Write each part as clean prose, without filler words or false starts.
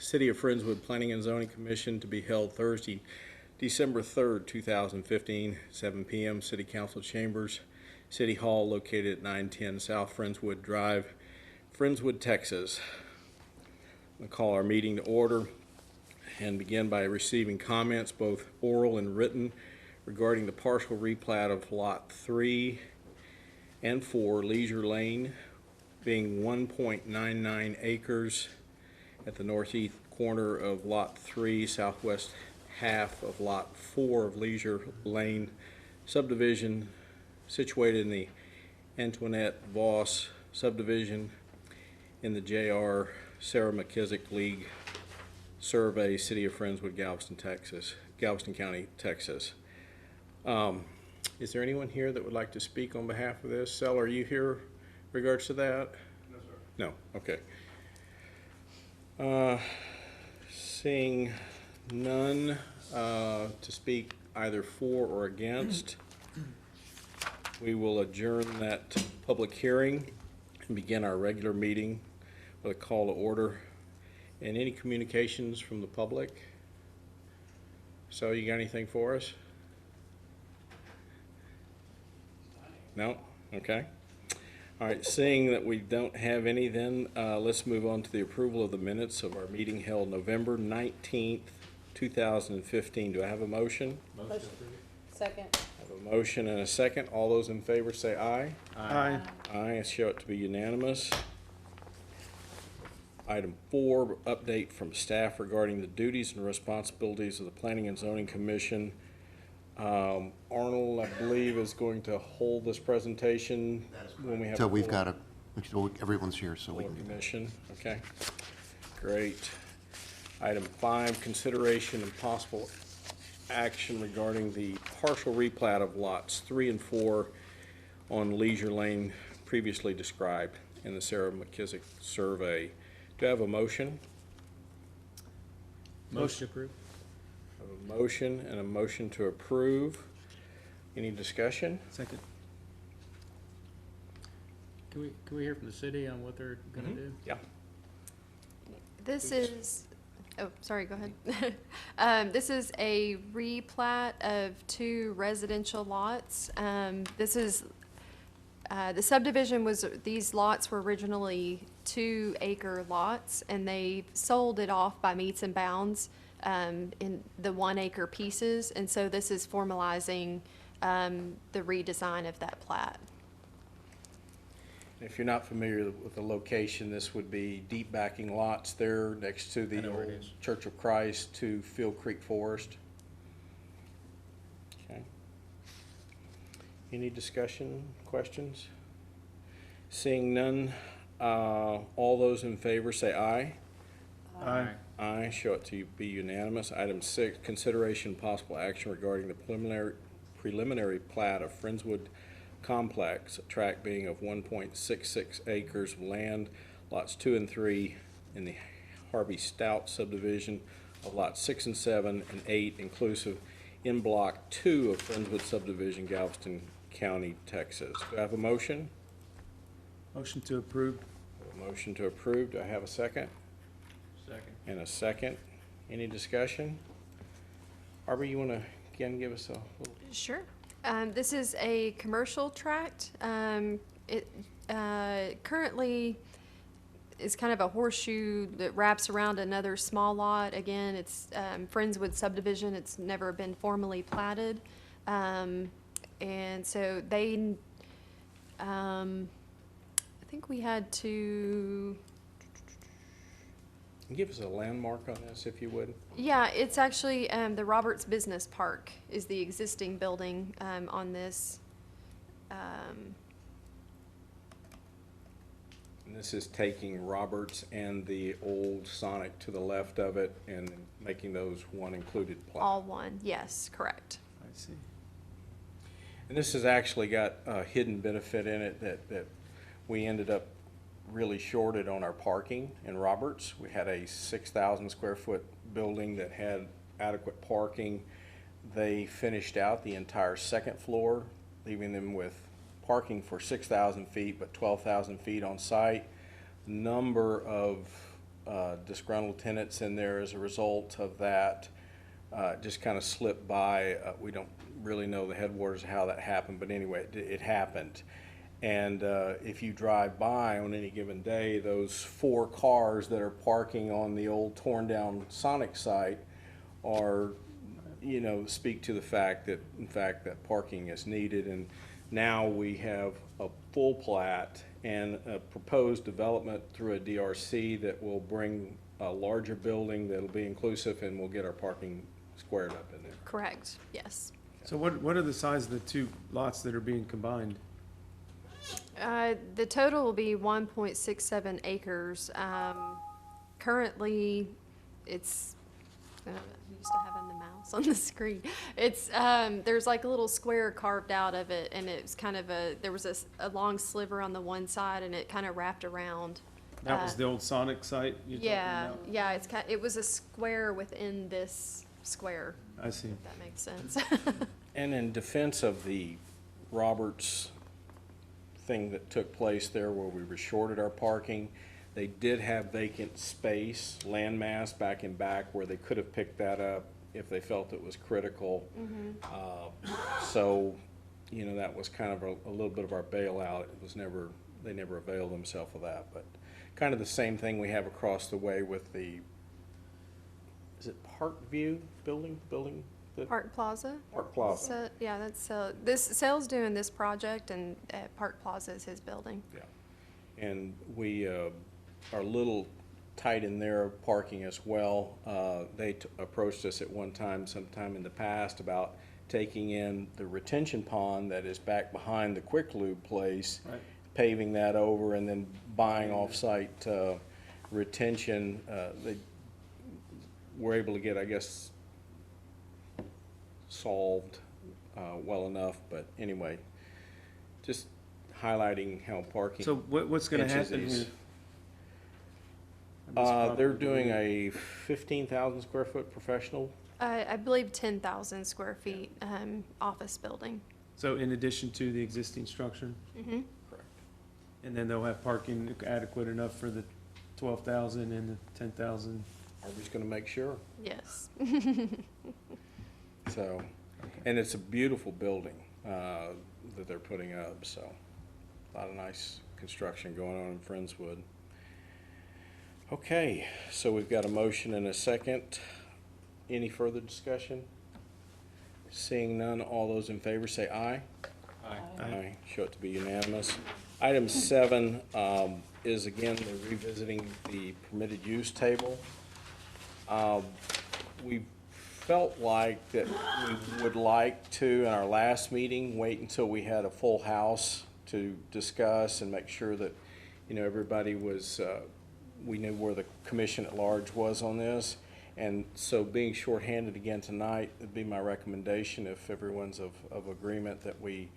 City of Friendswood Planning and Zoning Commission to be held Thursday, December 3rd, 2015, 7 p.m. City Council Chambers, City Hall located at 910 South Friendswood Drive, Friendswood, Texas. We'll call our meeting to order and begin by receiving comments, both oral and written, regarding the partial replat of Lot 3 and 4, Leisure Lane, being 1.99 acres at the northeast corner of Lot 3, southwest half of Lot 4 of Leisure Lane subdivision, situated in the Antoinette Voss subdivision in the J.R. Sarah McKissick League Survey, City of Friendswood, Galveston, Texas, Galveston County, Texas. Is there anyone here that would like to speak on behalf of this? Sel, are you here in regards to that? No, sir. No, okay. Seeing none to speak either for or against, we will adjourn that public hearing and begin our regular meeting with a call to order. And any communications from the public? So you got anything for us? No? Okay. All right, seeing that we don't have any, then let's move on to the approval of the minutes of our meeting held November 19th, 2015. Do I have a motion? Motion. Second. I have a motion and a second. All those in favor say aye. Aye. Aye. I show it to be unanimous. Item 4, update from staff regarding the duties and responsibilities of the Planning and Zoning Commission. Arnold, I believe, is going to hold this presentation when we have So we've got everyone's here, so we can do that. commission. Okay, great. Item 5, consideration and possible action regarding the partial replat of lots 3 and 4 on Leisure Lane previously described in the Sarah McKissick survey. Do I have a motion? Motion approved. I have a motion and a motion to approve. Any discussion? Second. Can we hear from the city on what they're gonna do? Yeah. This is, oh, sorry, go ahead. This is a replat of 2 residential lots. This is, the subdivision was, these lots were originally 2-acre lots, and they sold it off by meets and bounds in the 1-acre pieces, and so this is formalizing the redesign of that plat. If you're not familiar with the location, this would be deep backing lots there next to I the know where it old is. Church of Christ to Field Creek Forest. Okay. Any discussion, questions? Seeing none, all those in favor say aye. Aye. Aye, show it to be unanimous. Item 6, consideration and possible action regarding the preliminary plat of Friendswood Complex, a tract being of 1.66 acres of land, lots 2 and 3 in the Harvey Stout subdivision of lots 6 and 7 and 8 inclusive in block 2 of Friendswood subdivision, Galveston County, Texas. Do I have a motion? Motion to approve. A motion to approve. Do I have a second? Second. And a second. Any discussion? Aubrey, you want to again give us a little? Sure. This is a commercial tract. It currently is kind of a horseshoe that wraps around another small lot. Again, it's Friendswood subdivision. It's never been formally platted. And so they, I think we had to, Give us a landmark on this, if you would. yeah, it's actually the Roberts Business Park is the existing building on this. And this is taking Roberts and the old Sonic to the left of it and making those one included plat. All one, yes, correct. I see. And this has actually got a hidden benefit in it that we ended up really shorted on our parking in Roberts. We had a 6,000 square foot building that had adequate parking. They finished out the entire second floor, leaving them with parking for 6,000 feet, but 12,000 feet on site. Number of disgruntled tenants in there as a result of that. Just kind of slipped by. We don't really know the headwaters of how that happened, but anyway, it happened. And if you drive by on any given day, those 4 cars that are parking on the old torn-down Sonic site are, speak to the fact that, in fact, that parking is needed. And now we have a full plat and a proposed development through a DRC that will bring a larger building that'll be inclusive, and we'll get our parking squared up in there. Correct, yes. So what are the size of the 2 lots that are being combined? The total will be 1.67 acres. Currently, it's, I'm used to having the mouse on the screen. It's, there's like a little square carved out of it, and it's kind of there was a long sliver on the one side, and it kind of wrapped around. That was the old Sonic site you're talking Yeah, about? yeah, it was a square within this square, I see. if that makes sense. And in defense of the Roberts thing that took place there where we shorted our parking, they did have vacant space, landmass back in back where they could have picked that up if they felt it was critical. So, that was kind of a little bit of our bailout. It was never, they never availed themselves of that, but kind of the same thing we have across the way with the, is it Parkview building? Park Plaza? Park Plaza. So, yeah, this, Sal's doing this project, and Park Plaza is his building. Yeah, and we are a little tight in their parking as well. They approached us at one time, sometime in the past, about taking in the retention pond that is back behind the Quick Lube place, Right. paving that over, and then buying off-site retention. They were able to get, I guess, solved well enough, but anyway, just highlighting how parking. So what's gonna happen Inches here? They're doing a 15,000 square foot professional. I believe 10,000 square feet office building. So in addition to the existing structure? Mhm. Correct. And then they'll have parking adequate enough for the 12,000 and the 10,000? Aubrey's gonna make sure, Yes. so, and it's a beautiful building, that they're putting up, so. A lot of nice construction going on in Friendswood. Okay, so we've got a motion and a second. Any further discussion? Seeing none, all those in favor say aye. Aye. Show it to be unanimous. Item 7 is again, they're revisiting the permitted use table. We felt like that we would like to, in our last meeting, wait until we had a full house to discuss and make sure that, everybody was, we knew where the commission at large was on this. And so being shorthanded again tonight, it'd be my recommendation, if everyone's of agreement, that we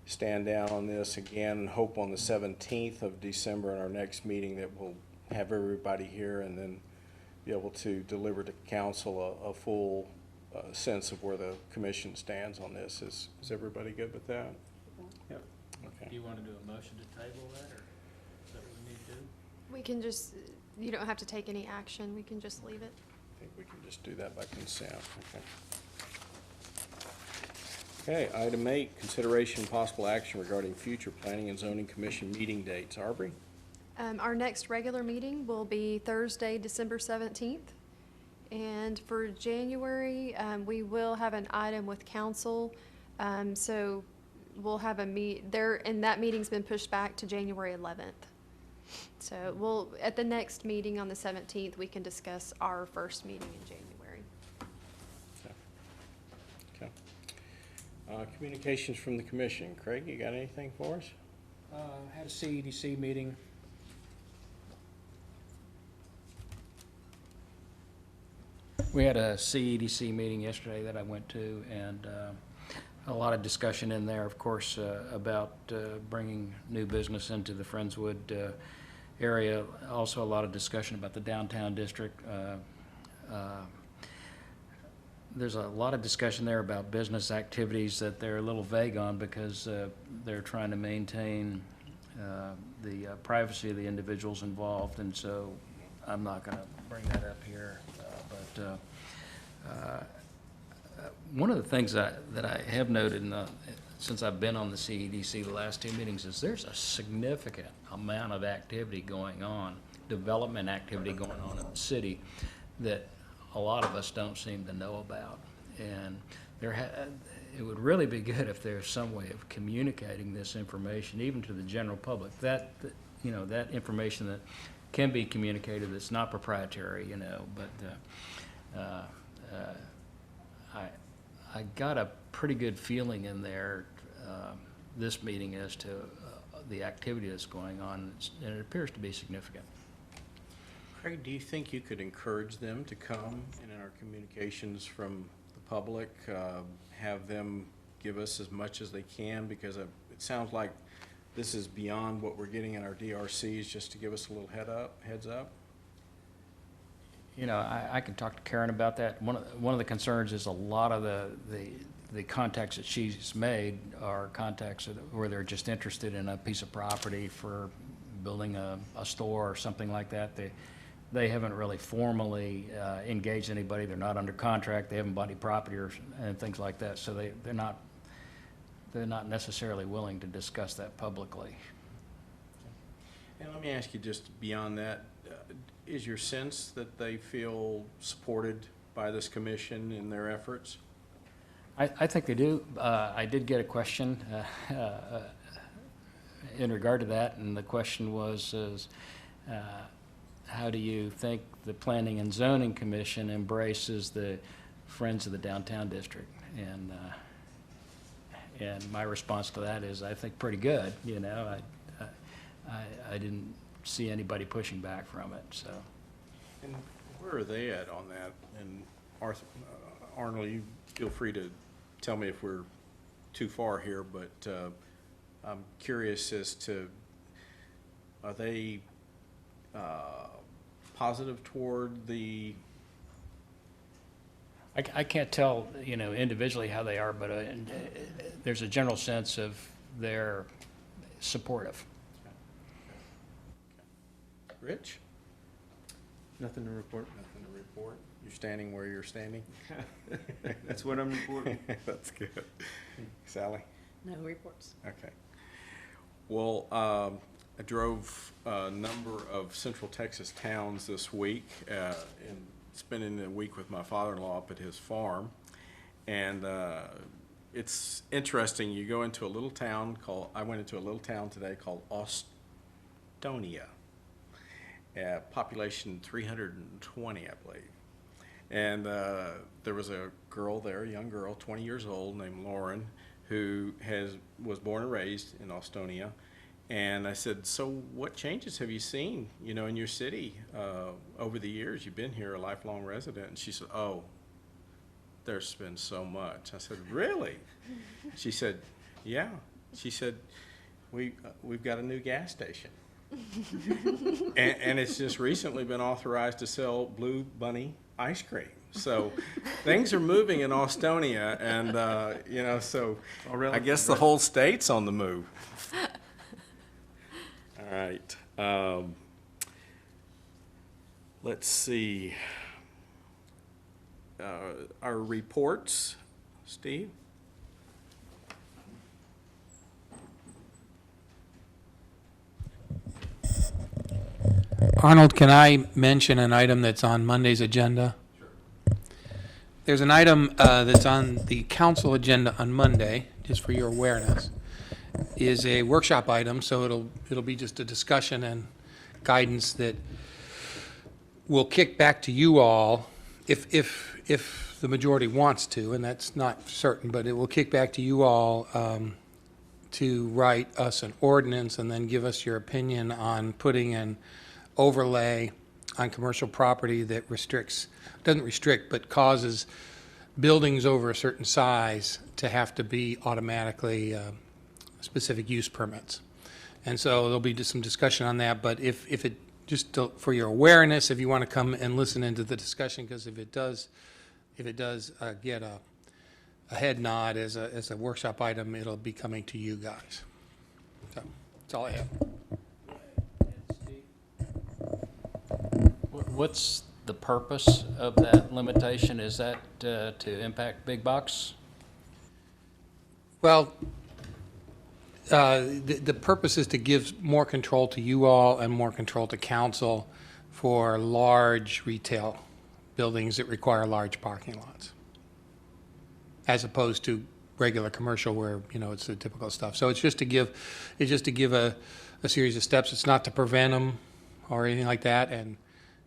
stand down on this again and hope on the 17th of December in our next meeting that we'll have everybody here and then be able to deliver to council a full sense of where the commission stands on this. Is everybody good with that? Yep. Okay. Do you want to do a motion to table that, or is that what we need to do? We can just, you don't have to take any action. We can just leave it. I think we can just do that by consent. Okay, item 8, consideration and possible action regarding future planning and zoning commission meeting dates. Aubrey? Our next regular meeting will be Thursday, December 17th. And for January, we will have an item with council. So we'll have and that meeting's been pushed back to January 11th. So at the next meeting on the 17th, we can discuss our first meeting in January. Okay. Communications from the commission. Craig, you got anything for us? Had a CEDC meeting. We had a CEDC meeting yesterday that I went to, and a lot of discussion in there, of course, about bringing new business into the Friendswood area. Also, a lot of discussion about the downtown district. There's a lot of discussion there about business activities that they're a little vague on because they're trying to maintain the privacy of the individuals involved. And so I'm not going to bring that up here, but one of the things that I have noted since I've been on the CEDC the last two meetings is there's a significant amount of activity going on, development activity going on in the city that a lot of us don't seem to know about. And it would really be good if there's some way of communicating this information, even to the general public. That information that can be communicated that's not proprietary, but I got a pretty good feeling in there this meeting as to the activity that's going on, and it appears to be significant. Craig, do you think you could encourage them to come and in our communications from the public, have them give us as much as they can? Because it sounds like this is beyond what we're getting in our DRCs, just to give us a little heads up. I can talk to Karen about that. One of the concerns is a lot of the contacts that she's made are contacts where they're just interested in a piece of property for building a store or something like that. They haven't really formally engaged anybody. They're not under contract. They haven't bought any property and things like that. So they're not necessarily willing to discuss that publicly. And let me ask you, just beyond that, is your sense that they feel supported by this commission in their efforts? I think they do. I did get a question in regard to that, and the question was, how do you think the Planning and Zoning Commission embraces the Friends of the Downtown District? And my response to that is, I think pretty good. I didn't see anybody pushing back from it. So, and where are they at on that? And Arnold, you feel free to tell me if we're too far here, but I'm curious as to, are they positive toward the? I can't tell, individually how they are, but there's a general sense of they're supportive. Rich? Nothing to report. Nothing to report. You're standing where you're standing? That's what I'm reporting. That's good. Sally? No reports. Okay. Well, I drove a number of Central Texas towns this week, and spending a week with my father-in-law up at his farm. And it's interesting. You go into a little town I went into a little town today called Austonia. Population 320, I believe. And there was a girl there, a young girl, 20 years old, named Lauren, who was born and raised in Austonia. And I said, so what changes have you seen, in your city over the years? You've been here, a lifelong resident. And she said, oh, there's been so much. I said, really? She said, yeah. She said, we've got a new gas station. and it's just recently been authorized to sell Blue Bunny ice cream. So things are moving in Austonia, and so I guess the whole state's on the move. All right. Let's see. Our reports, Steve? Arnold, can I mention an item that's on Monday's agenda? Sure. There's an item that's on the council agenda on Monday, just for your awareness, is a workshop item, so it'll be just a discussion and guidance that will kick back to you all if the majority wants to, and that's not certain, but it will kick back to you all to write us an ordinance and then give us your opinion on putting an overlay on commercial property that doesn't restrict, but causes buildings over a certain size to have to be automatically specific use permits. And so there'll be just some discussion on that, but if it, just for your awareness, if you want to come and listen into the discussion, because if it does get a head nod as a workshop item, it'll be coming to you guys. So that's all I have. What's the purpose of that limitation? Is that to impact big box? Well, the purpose is to give more control to you all and more control to council for large retail buildings that require large parking lots, as opposed to regular commercial where, you know, it's the typical stuff. So it's just to give a series of steps. It's not to prevent them or anything like that, and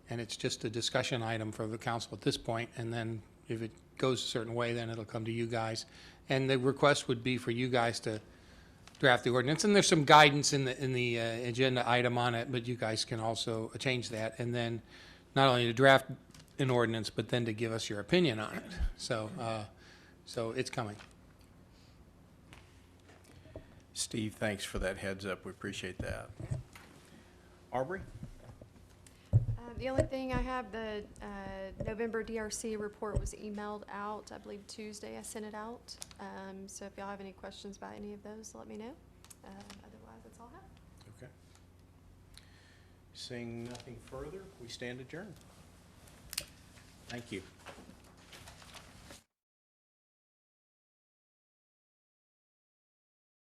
it's just a discussion item for the council at this point, and then if it goes a certain way, then it'll come to you guys. And the request would be for you guys to draft the ordinance, and there's some guidance in the agenda item on it, but you guys can also change that, and then not only to draft an ordinance, but then to give us your opinion on it. So it's coming. Steve, thanks for that heads up. We appreciate that. Aubrey? The only thing I have, the November DRC report was emailed out, I believe Tuesday I sent it out. So if y'all have any questions about any of those, let me know. Otherwise, that's all I have. Okay. Seeing nothing further, we stand adjourned. Thank you.